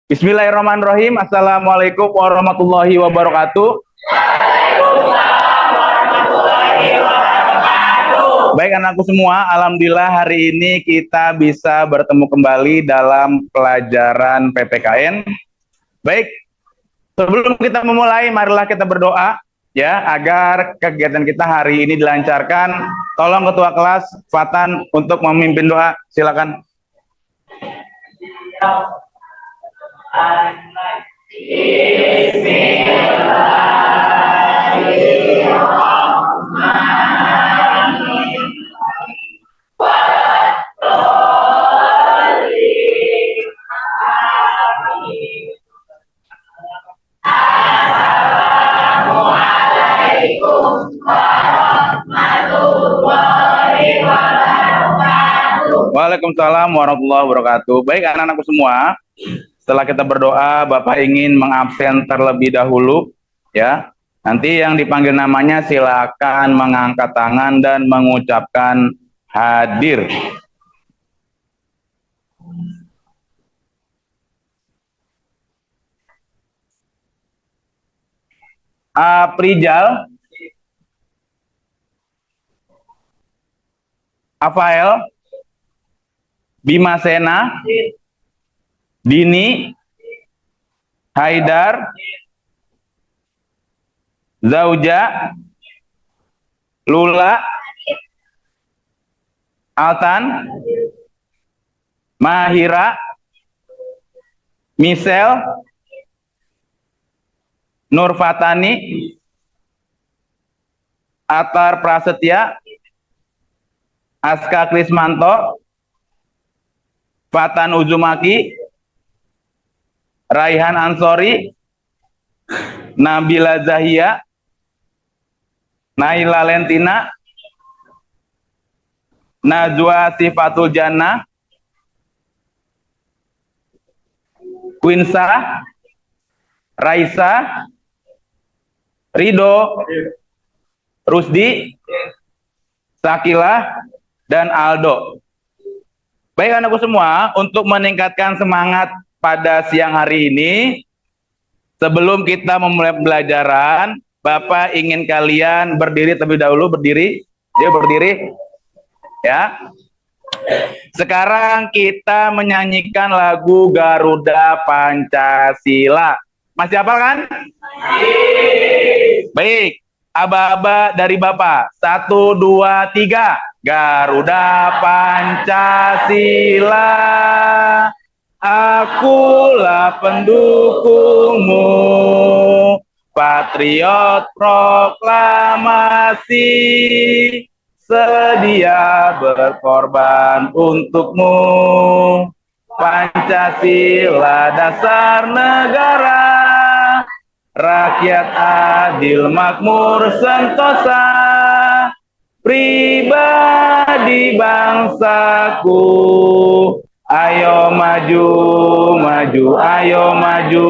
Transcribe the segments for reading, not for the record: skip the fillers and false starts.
Bismillahirrahmanirrahim. Assalamualaikum warahmatullahi wabarakatuh. Baik anakku semua, alhamdulillah hari ini kita bisa bertemu kembali dalam pelajaran PPKN. Baik, sebelum kita memulai, marilah kita berdoa ya agar kegiatan kita hari ini dilancarkan. Tolong ketua kelas Fatan untuk memimpin doa, silakan. Waalaikumsalam warahmatullahi wabarakatuh. Baik anak-anakku semua, setelah kita berdoa, Bapak ingin mengabsen terlebih dahulu, ya. Nanti yang dipanggil namanya silakan mengangkat tangan dan mengucapkan hadir. Aprijal, Afael, Bimasena, Dini, Haidar, Zauja, Lula, Altan, Mahira, Michelle, Nurfatani, Atar Prasetya, Aska Krismanto, Fatan Uzumaki, Raihan Ansori, Nabila Zahia, Naila Lentina, Najwa Sifatul Jannah, Quinsa, Raisa, Rido, Rusdi, Sakila, dan Aldo. Baik anakku semua, untuk meningkatkan semangat pada siang hari ini, sebelum kita memulai pembelajaran, Bapak ingin kalian berdiri terlebih dahulu, berdiri. Yuk berdiri. Ya. Sekarang kita menyanyikan lagu Garuda Pancasila. Masih hafal kan? Baik. Aba-aba dari Bapak. 1, 2, 3. Garuda Pancasila, akulah pendukungmu, patriot proklamasi, sedia berkorban untukmu. Pancasila dasar negara, rakyat adil makmur sentosa, pribadi bangsaku, ayo maju, maju, ayo maju,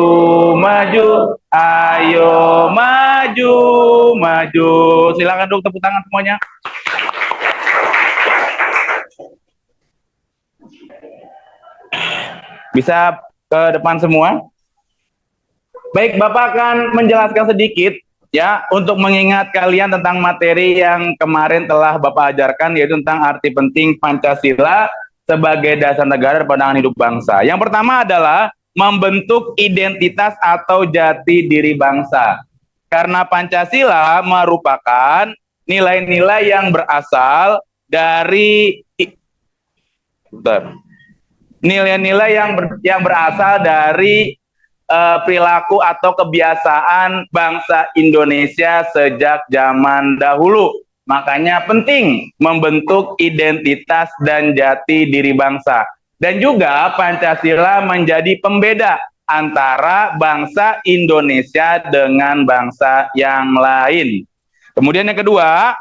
maju, ayo maju, maju. Silakan dong tepuk tangan semuanya. Bisa ke depan semua. Baik, Bapak akan menjelaskan sedikit ya, untuk mengingat kalian tentang materi yang kemarin telah Bapak ajarkan, yaitu tentang arti penting Pancasila sebagai dasar negara dan pandangan hidup bangsa. Yang pertama adalah membentuk identitas atau jati diri bangsa. Karena Pancasila merupakan nilai-nilai yang berasal dari nilai-nilai yang berasal dari perilaku atau kebiasaan bangsa Indonesia sejak zaman dahulu. Makanya penting membentuk identitas dan jati diri bangsa. Dan juga Pancasila menjadi pembeda antara bangsa Indonesia dengan bangsa yang lain. Kemudian yang kedua,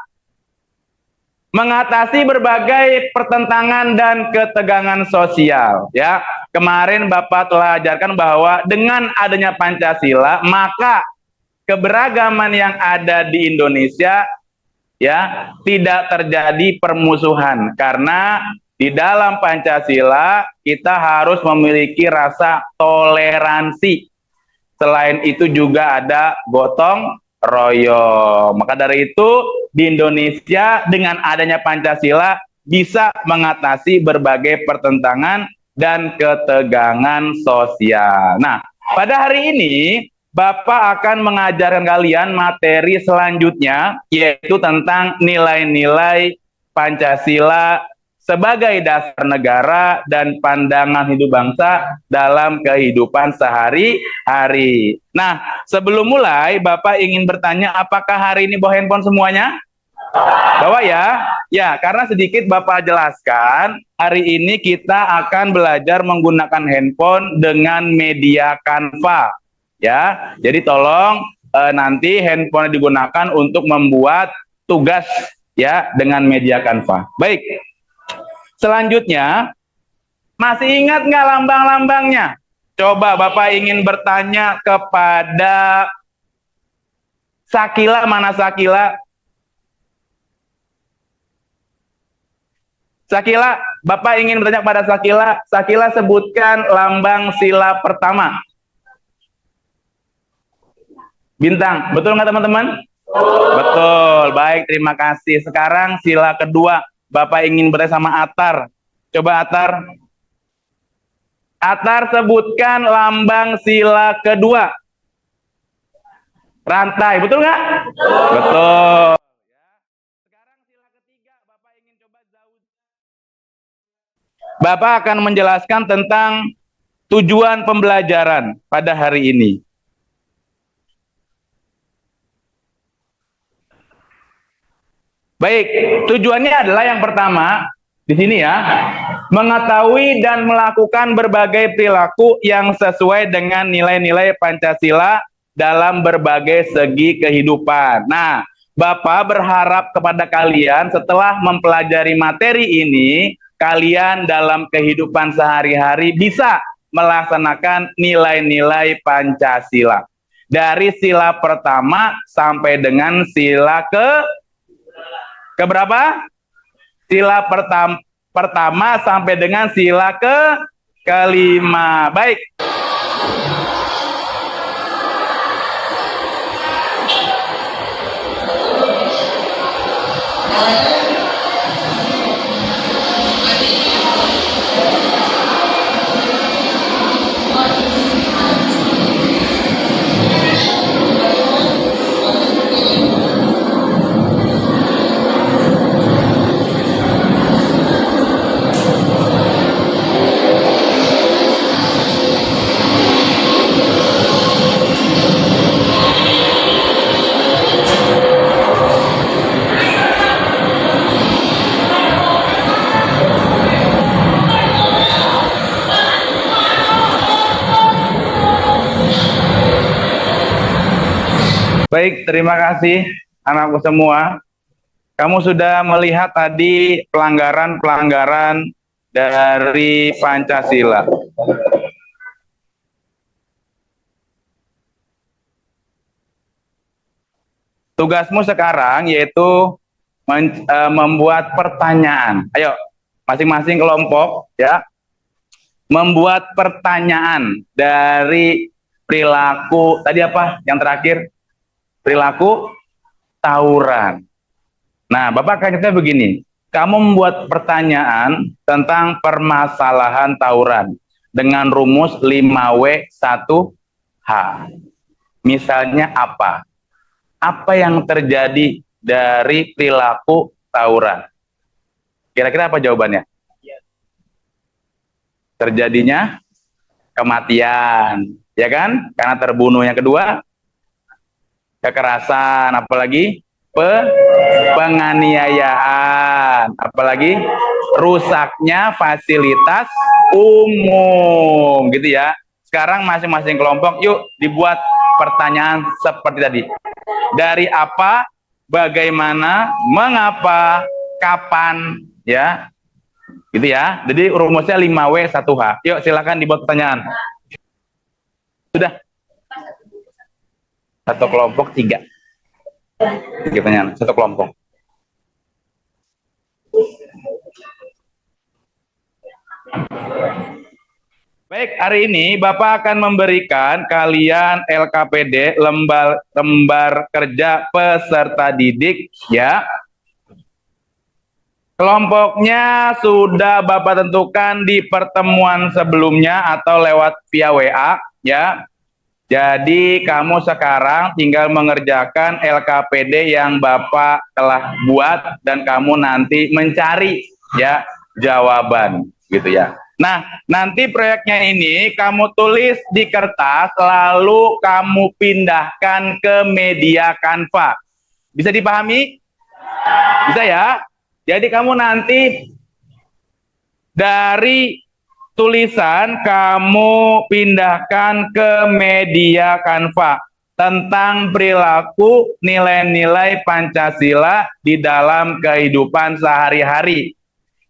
mengatasi berbagai pertentangan dan ketegangan sosial. Ya, kemarin Bapak telah ajarkan bahwa dengan adanya Pancasila, maka keberagaman yang ada di Indonesia ya tidak terjadi permusuhan, karena Di dalam Pancasila kita harus memiliki rasa toleransi. Selain itu juga ada gotong royong. Maka dari itu di Indonesia dengan adanya Pancasila bisa mengatasi berbagai pertentangan dan ketegangan sosial. Nah, pada hari ini Bapak akan mengajarkan kalian materi selanjutnya, yaitu tentang nilai-nilai Pancasila sebagai dasar negara dan pandangan hidup bangsa dalam kehidupan sehari-hari. Nah, sebelum mulai, Bapak ingin bertanya, apakah hari ini bawa handphone semuanya? Bawa ya? Ya, karena sedikit Bapak jelaskan, hari ini kita akan belajar menggunakan handphone dengan media Canva. Ya, jadi tolong nanti handphone digunakan untuk membuat tugas ya dengan media Canva. Baik, selanjutnya, masih ingat nggak lambang-lambangnya? Coba Bapak ingin bertanya kepada Sakila, mana Sakila? Sakila, Bapak ingin bertanya pada Sakila. Sakila, sebutkan lambang sila pertama. Bintang, betul nggak teman-teman? Betul, baik, terima kasih. Sekarang sila kedua, Bapak ingin bertanya sama Atar. Coba Atar. Atar, sebutkan lambang sila kedua. Rantai, betul nggak? Betul. Sekarang sila ketiga, Bapak ingin coba Zaud. Bapak akan menjelaskan tentang tujuan pembelajaran pada hari ini. Baik, tujuannya adalah yang pertama, di sini ya, mengetahui dan melakukan berbagai perilaku yang sesuai dengan nilai-nilai Pancasila dalam berbagai segi kehidupan. Nah, Bapak berharap kepada kalian setelah mempelajari materi ini, kalian dalam kehidupan sehari-hari bisa melaksanakan nilai-nilai Pancasila. Dari sila pertama sampai dengan sila keberapa? Sila pertama sampai dengan sila kelima. Baik. Baik, terima kasih anakku semua. Kamu sudah melihat tadi pelanggaran-pelanggaran dari Pancasila. Tugasmu sekarang yaitu membuat pertanyaan. Ayo, masing-masing kelompok ya, membuat pertanyaan dari perilaku tadi apa? Yang terakhir, perilaku tawuran. Nah, Bapak kayaknya begini, kamu membuat pertanyaan tentang permasalahan tawuran dengan rumus 5W1H. Misalnya apa? Apa yang terjadi dari perilaku tawuran? Kira-kira apa jawabannya? Terjadinya kematian, ya kan? Karena terbunuh. Yang kedua, kekerasan, apalagi penganiayaan, apalagi rusaknya fasilitas umum, gitu ya. Sekarang masing-masing kelompok yuk dibuat pertanyaan seperti tadi. Dari apa, bagaimana, mengapa, kapan, ya. Gitu ya. Jadi rumusnya 5W1H. Yuk silakan dibuat pertanyaan. Sudah. Satu kelompok 3 pertanyaan, satu kelompok. Baik, hari ini Bapak akan memberikan kalian LKPD, lembar kerja peserta didik, ya. Kelompoknya sudah Bapak tentukan di pertemuan sebelumnya atau lewat via WA, ya. Jadi kamu sekarang tinggal mengerjakan LKPD yang Bapak telah buat dan kamu nanti mencari, ya, jawaban, gitu ya. Nah, nanti proyeknya ini kamu tulis di kertas, lalu kamu pindahkan ke media Canva. Bisa dipahami? Bisa ya? Jadi kamu nanti dari tulisan kamu pindahkan ke media Canva tentang perilaku nilai-nilai Pancasila di dalam kehidupan sehari-hari.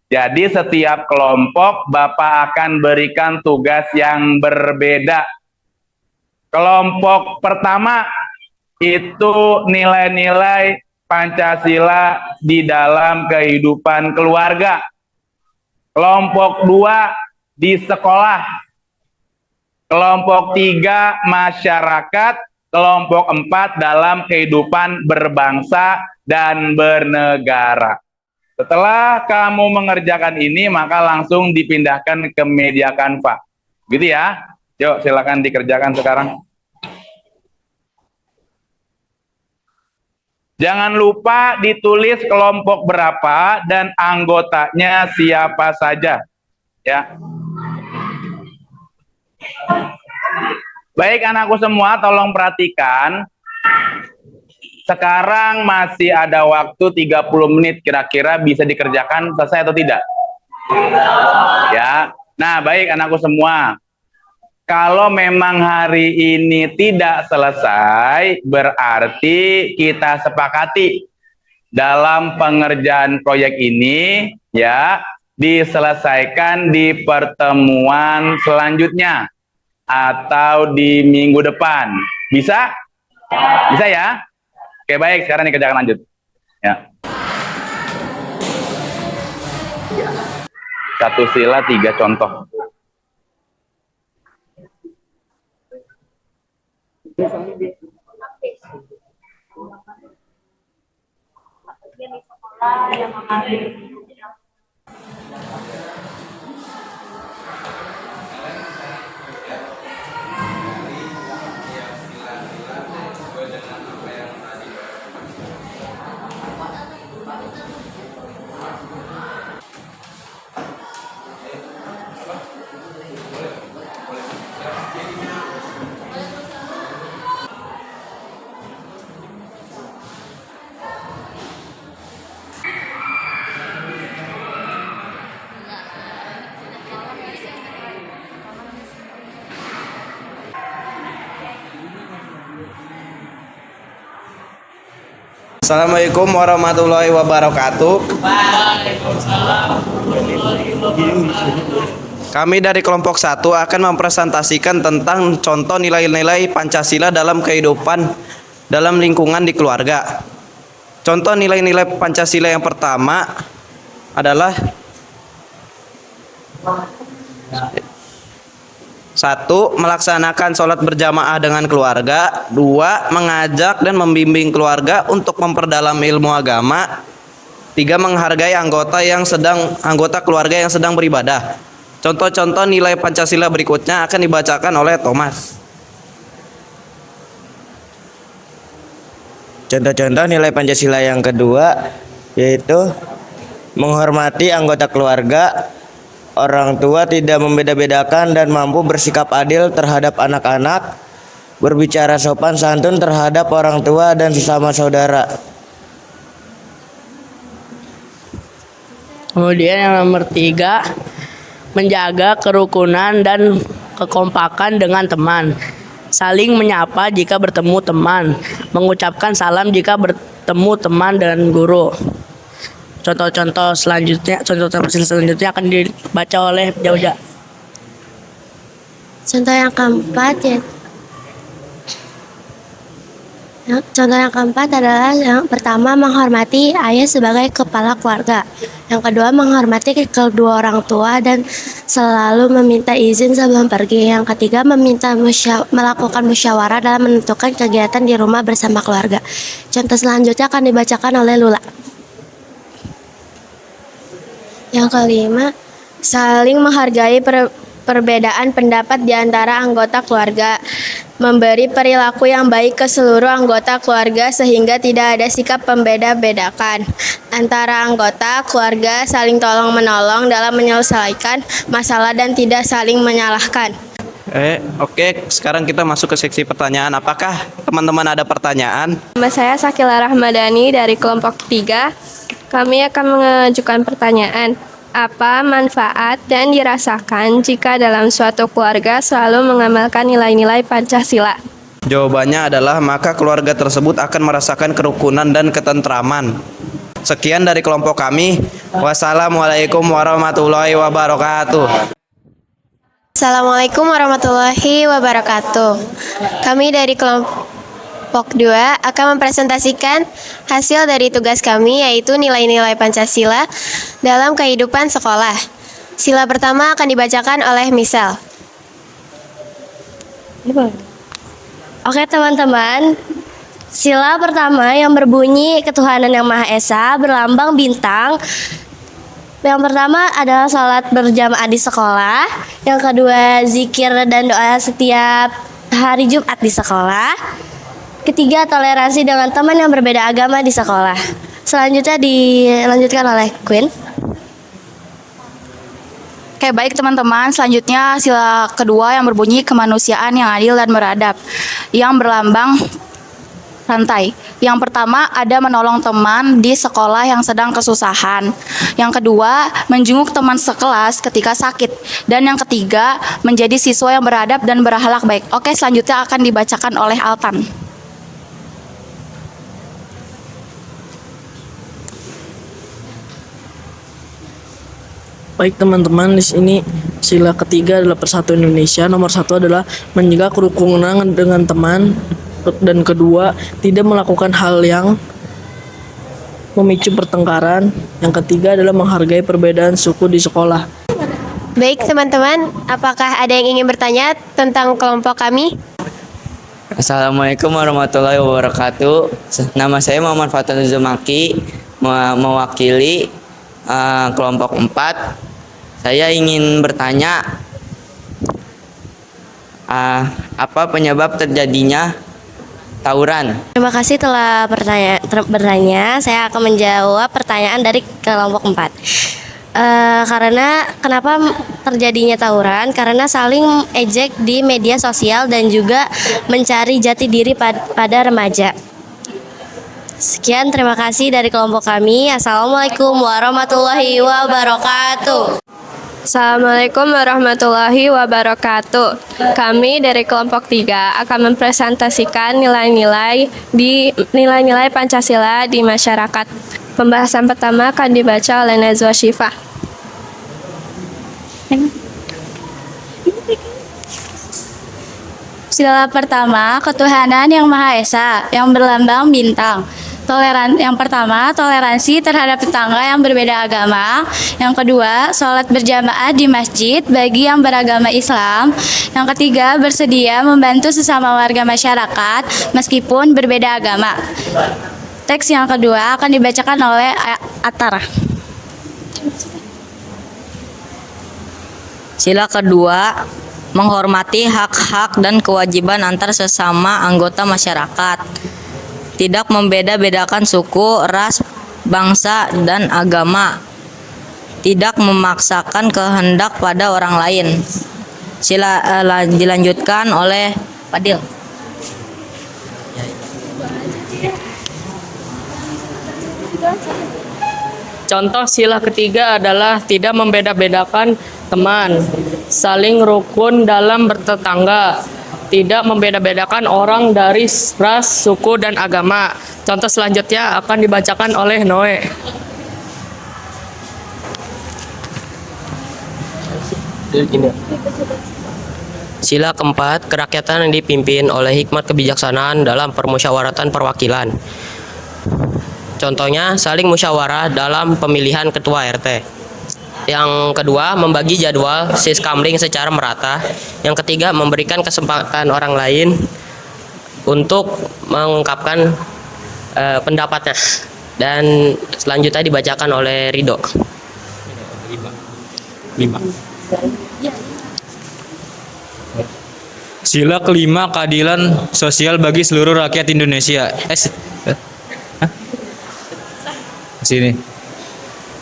Jadi setiap kelompok Bapak akan berikan tugas yang berbeda. Kelompok pertama itu nilai-nilai Pancasila di dalam kehidupan keluarga. Kelompok 2 di sekolah. Kelompok 3 masyarakat. Kelompok 4 dalam kehidupan berbangsa dan bernegara. Setelah kamu mengerjakan ini, maka langsung dipindahkan ke media Canva. Gitu ya. Yuk, silakan dikerjakan sekarang. Jangan lupa ditulis kelompok berapa dan anggotanya siapa saja. Ya. Baik anakku semua, tolong perhatikan. Sekarang masih ada waktu 30 menit, kira-kira bisa dikerjakan selesai atau tidak? Ya. Nah, baik anakku semua. Kalau memang hari ini tidak selesai, berarti kita sepakati dalam pengerjaan proyek ini, ya, diselesaikan di pertemuan selanjutnya atau di minggu depan. Bisa? Bisa ya? Oke, baik, sekarang dikerjakan lanjut. Ya. Satu sila 3 contoh. Assalamualaikum warahmatullahi wabarakatuh. Kami dari kelompok 1 akan mempresentasikan tentang contoh nilai-nilai Pancasila dalam kehidupan dalam lingkungan di keluarga. Contoh nilai-nilai Pancasila yang pertama adalah 1. Melaksanakan sholat berjamaah dengan keluarga. 2. Mengajak dan membimbing keluarga untuk memperdalam ilmu agama. 3. Menghargai anggota keluarga yang sedang beribadah. Contoh-contoh nilai Pancasila berikutnya akan dibacakan oleh Thomas. Contoh-contoh nilai Pancasila yang kedua yaitu menghormati anggota keluarga. Orang tua tidak membeda-bedakan dan mampu bersikap adil terhadap anak-anak, berbicara sopan santun terhadap orang tua dan sesama saudara. Kemudian yang nomor 3, menjaga kerukunan dan kekompakan dengan teman, saling menyapa jika bertemu teman, mengucapkan salam jika bertemu teman dan guru. Contoh-contoh selanjutnya akan dibaca oleh Jauja. Contoh yang keempat Contoh yang keempat adalah yang pertama menghormati ayah sebagai kepala keluarga. Yang kedua menghormati kedua orang tua dan selalu meminta izin sebelum pergi. Yang ketiga melakukan musyawarah dalam menentukan kegiatan di rumah bersama keluarga. Contoh selanjutnya akan dibacakan oleh Lula. Yang kelima, saling menghargai perbedaan pendapat di antara anggota keluarga. Memberi perilaku yang baik ke seluruh anggota keluarga sehingga tidak ada sikap pembeda-bedakan antara anggota keluarga, saling tolong-menolong dalam menyelesaikan masalah dan tidak saling menyalahkan. Oke, sekarang kita masuk ke seksi pertanyaan. Apakah teman-teman ada pertanyaan? Nama saya Sakila Rahmadani dari kelompok 3. Kami akan mengajukan pertanyaan. Apa manfaat dan dirasakan jika dalam suatu keluarga selalu mengamalkan nilai-nilai Pancasila? Jawabannya adalah maka keluarga tersebut akan merasakan kerukunan dan ketentraman. Sekian dari kelompok kami. Wassalamualaikum warahmatullahi wabarakatuh. Assalamualaikum warahmatullahi wabarakatuh. Kami dari kelompok 2 akan mempresentasikan hasil dari tugas kami, yaitu nilai-nilai Pancasila dalam kehidupan sekolah. Sila pertama akan dibacakan oleh Misal. Oke teman-teman, sila pertama yang berbunyi ketuhanan yang Maha Esa berlambang bintang. Yang pertama adalah sholat berjamaah di sekolah. Yang kedua zikir dan doa setiap hari Jumat di sekolah. Ketiga, toleransi dengan teman yang berbeda agama di sekolah. Selanjutnya dilanjutkan oleh Queen. Oke, baik teman-teman. Selanjutnya sila kedua yang berbunyi kemanusiaan yang adil dan beradab, yang berlambang rantai. Yang pertama ada menolong teman di sekolah yang sedang kesusahan. Yang kedua, menjenguk teman sekelas ketika sakit. Dan yang ketiga, menjadi siswa yang beradab dan berakhlak baik. Oke, selanjutnya akan dibacakan oleh Altan. Baik teman-teman, di sini sila ketiga adalah Persatuan Indonesia. Nomor 1 adalah menjaga kerukunan dengan teman, dan kedua tidak melakukan hal yang memicu pertengkaran. Yang ketiga adalah menghargai perbedaan suku di sekolah. Baik teman-teman, apakah ada yang ingin bertanya tentang kelompok kami? Assalamualaikum warahmatullahi wabarakatuh. Nama saya Muhammad Fatul Zumaki, mewakili kelompok 4. Saya ingin bertanya, apa penyebab terjadinya tawuran? Terima kasih telah bertanya. Saya akan menjawab pertanyaan dari kelompok 4. Karena kenapa terjadinya tawuran? Karena saling ejek di media sosial dan juga mencari jati diri pada remaja. Sekian, terima kasih dari kelompok kami. Assalamualaikum warahmatullahi wabarakatuh. Assalamualaikum warahmatullahi wabarakatuh. Kami dari kelompok 3 akan mempresentasikan nilai-nilai Pancasila di masyarakat. Pembahasan pertama akan dibaca oleh Najwa Syifah. Sila pertama, ketuhanan yang Maha Esa, yang berlambang bintang. Yang pertama, toleransi terhadap tetangga yang berbeda agama. Yang kedua, sholat berjamaah di masjid bagi yang beragama Islam. Yang ketiga, bersedia membantu sesama warga masyarakat meskipun berbeda agama. Teks yang kedua akan dibacakan oleh Atara. Sila kedua, menghormati hak-hak dan kewajiban antar sesama anggota masyarakat. Tidak membeda-bedakan suku, ras, bangsa, dan agama. Tidak memaksakan kehendak pada orang lain. Sila dilanjutkan oleh Fadil. Contoh sila ketiga adalah tidak membeda-bedakan teman, saling rukun dalam bertetangga, tidak membeda-bedakan orang dari ras, suku, dan agama. Contoh selanjutnya akan dibacakan oleh Noe. Sila keempat, kerakyatan yang dipimpin oleh hikmat kebijaksanaan dalam permusyawaratan perwakilan. Contohnya, saling musyawarah dalam pemilihan ketua RT. Yang kedua, membagi jadwal siskamling secara merata. Yang ketiga, memberikan kesempatan orang lain untuk mengungkapkan pendapatnya. Dan selanjutnya dibacakan oleh Ridho. 5. Sila kelima, keadilan sosial bagi seluruh rakyat Indonesia. Sini.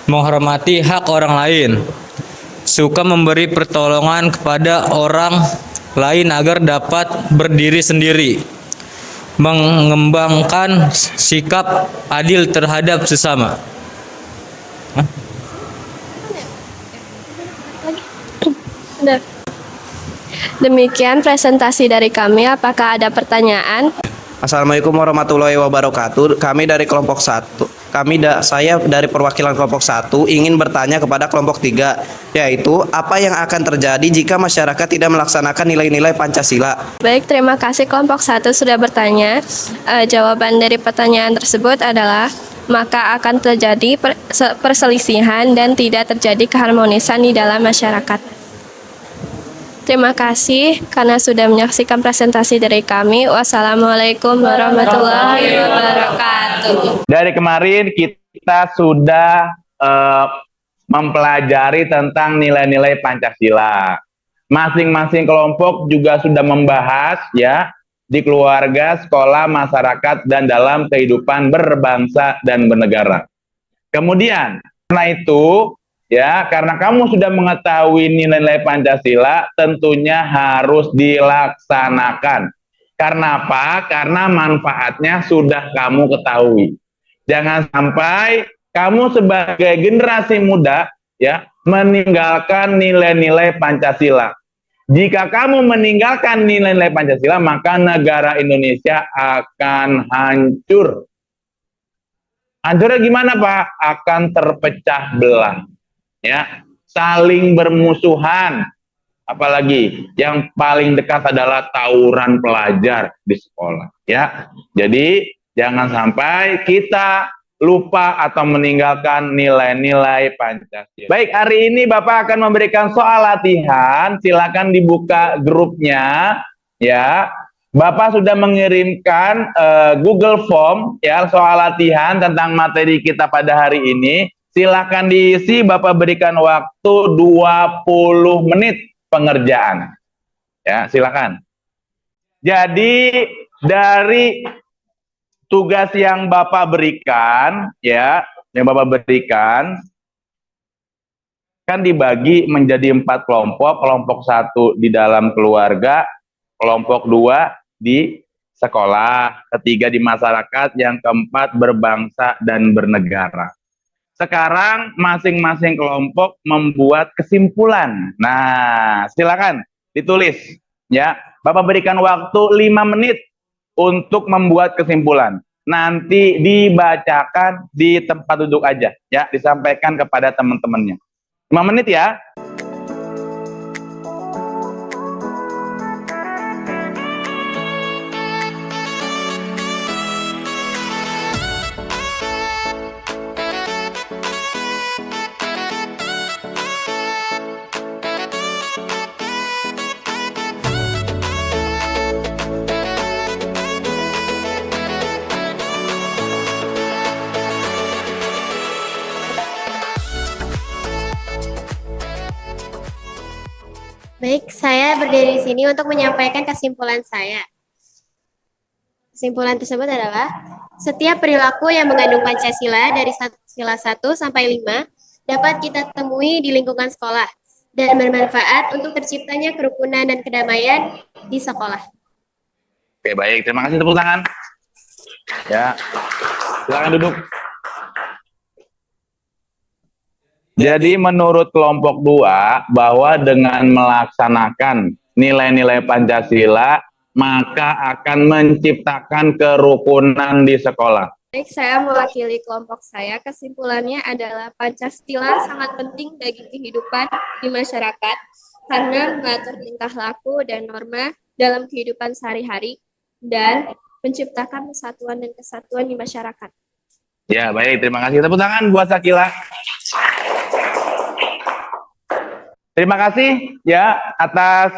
Menghormati hak orang lain. Suka memberi pertolongan kepada orang lain agar dapat berdiri sendiri. Mengembangkan sikap adil terhadap sesama. Demikian presentasi dari kami. Apakah ada pertanyaan? Assalamualaikum warahmatullahi wabarakatuh. Saya dari perwakilan kelompok 1 ingin bertanya kepada kelompok 3, yaitu apa yang akan terjadi jika masyarakat tidak melaksanakan nilai-nilai Pancasila? Baik, terima kasih kelompok 1 sudah bertanya. Jawaban dari pertanyaan tersebut adalah maka akan terjadi perselisihan dan tidak terjadi keharmonisan di dalam masyarakat. Terima kasih karena sudah menyaksikan presentasi dari kami. Wassalamualaikum warahmatullahi wabarakatuh. Dari kemarin kita sudah mempelajari tentang nilai-nilai Pancasila. Masing-masing kelompok juga sudah membahas ya di keluarga, sekolah, masyarakat, dan dalam kehidupan berbangsa dan bernegara. Kemudian, karena itu, ya, karena kamu sudah mengetahui nilai-nilai Pancasila, tentunya harus dilaksanakan. Karena apa? Karena manfaatnya sudah kamu ketahui. Jangan sampai kamu sebagai generasi muda ya meninggalkan nilai-nilai Pancasila. Jika kamu meninggalkan nilai-nilai Pancasila, maka negara Indonesia akan hancur. Hancurnya gimana, Pak? Akan terpecah belah. Ya, saling bermusuhan. Apalagi yang paling dekat adalah tawuran pelajar di sekolah. Ya, jadi jangan sampai kita lupa atau meninggalkan nilai-nilai Pancasila. Baik, hari ini Bapak akan memberikan soal latihan. Silakan dibuka grupnya. Ya, Bapak sudah mengirimkan Google Form ya soal latihan tentang materi kita pada hari ini. Silakan diisi, Bapak berikan waktu 20 menit pengerjaan. Ya, silakan. Jadi dari tugas yang Bapak berikan, ya, kan dibagi menjadi 4 kelompok. Kelompok 1 di dalam keluarga, kelompok 2 di sekolah, ketiga di masyarakat, yang keempat berbangsa dan bernegara. Sekarang masing-masing kelompok membuat kesimpulan. Nah, silakan ditulis, ya. Bapak berikan waktu 5 menit untuk membuat kesimpulan. Nanti dibacakan di tempat duduk aja, ya, disampaikan kepada teman-temannya. 5 menit ya. Baik, saya berdiri di sini untuk menyampaikan kesimpulan saya. Kesimpulan tersebut adalah, setiap perilaku yang mengandung Pancasila dari sila 1 sampai 5 dapat kita temui di lingkungan sekolah dan bermanfaat untuk terciptanya kerukunan dan kedamaian di sekolah. Oke, baik. Terima kasih, tepuk tangan. Ya, silakan duduk. Jadi menurut kelompok 2 bahwa dengan melaksanakan nilai-nilai Pancasila maka akan menciptakan kerukunan di sekolah. Baik, saya mewakili kelompok saya. Kesimpulannya adalah Pancasila sangat penting bagi kehidupan di masyarakat karena mengatur tingkah laku dan norma dalam kehidupan sehari-hari dan menciptakan persatuan dan kesatuan di masyarakat. Ya, baik. Terima kasih. Tepuk tangan buat Sakila. Terima kasih ya atas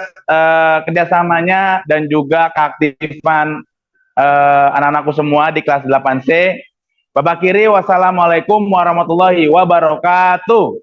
kerjasamanya dan juga keaktifan anak-anakku semua di kelas 8C. Bapak Kiri, wassalamualaikum warahmatullahi wabarakatuh.